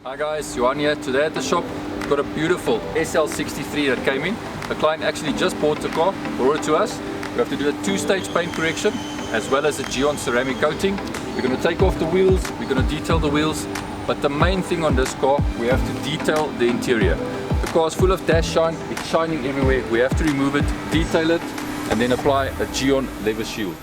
Hi guys, Gyeon here. Today at the shop, got a beautiful SL63 that came in. The client actually just bought the car, brought it to us. We have to do a 2-stage paint correction as well as a Gyeon ceramic coating. We're going to take off the wheels, we're going to detail the wheels, but the main thing on this car, we have to detail the interior. The car is full of dash shine, it's shining everywhere. We have to remove it, detail it, and then apply a Gyeon leather shield.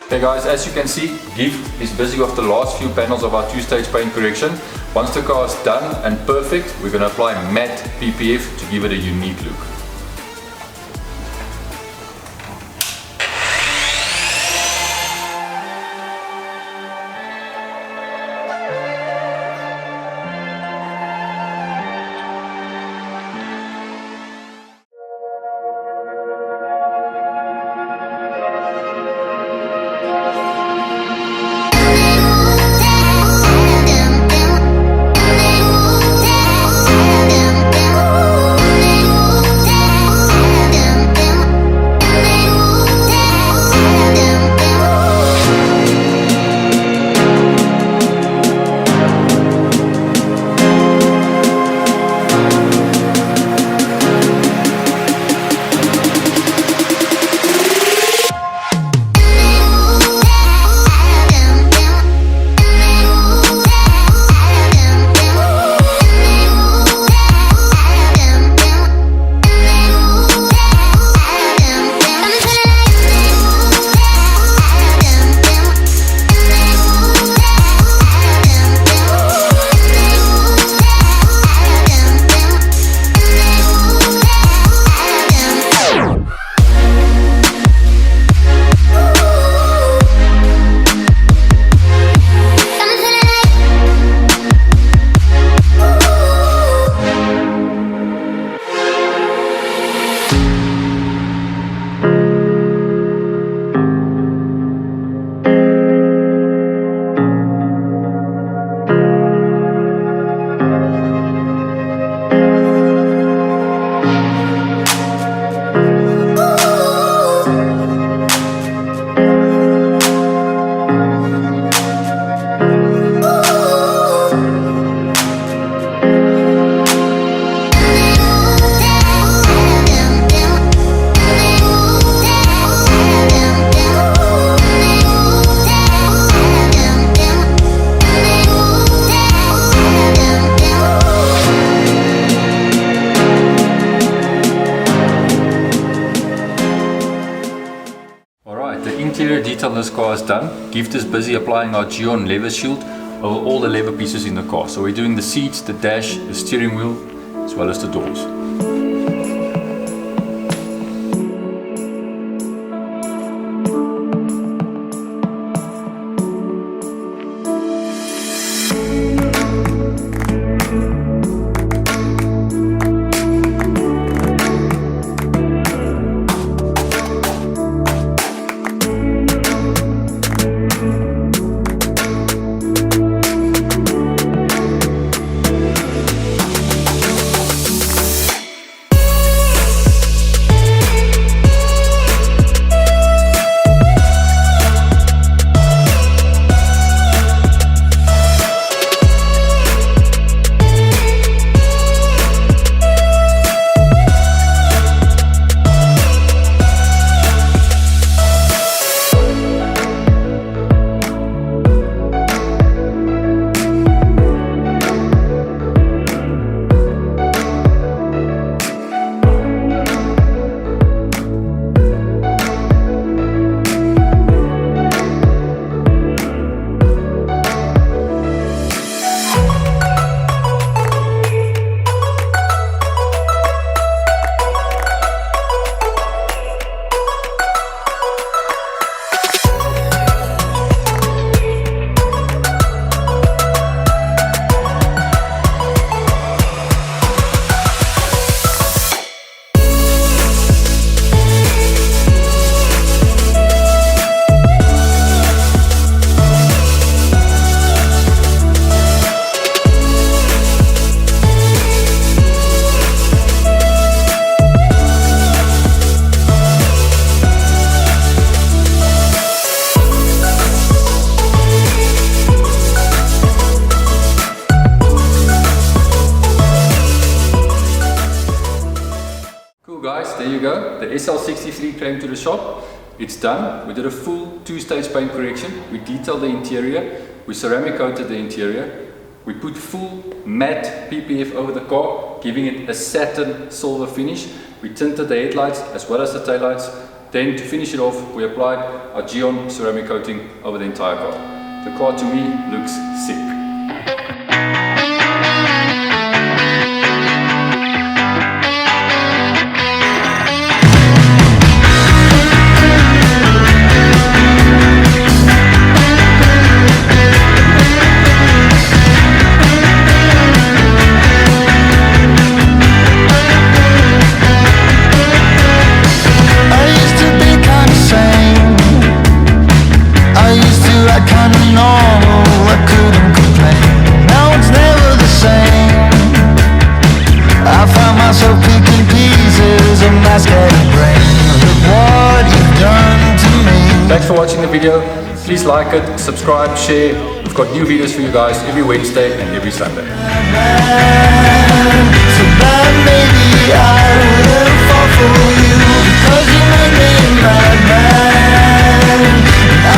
Okay guys, as you can see, Gyeon is busy with the last few panels of our two-stage paint correction. Once the car is done and perfect, we're going to apply Matte PPF to give it a unique look. Interior detail in this car is done. Gyeon is busy applying our Gyeon leather shield over all the leather pieces in the car. So we're doing the seats, the dash, the steering wheel, as well as the doors. There you go, the SL63 came to the shop. It's done. We did a full two-stage paint correction. We detailed the interior, we ceramic coated the interior, we put full matte PPF over the car, giving it a satin silver finish. We tinted the headlights as well as the taillights, Then to finish it off, we applied our Gyeon ceramic coating over the entire car. The car to me looks sick. Thanks for watching the video. Please like it, subscribe, share. We've got new videos for you guys every Wednesday and every Sunday. So that maybe I will fall for you because you made me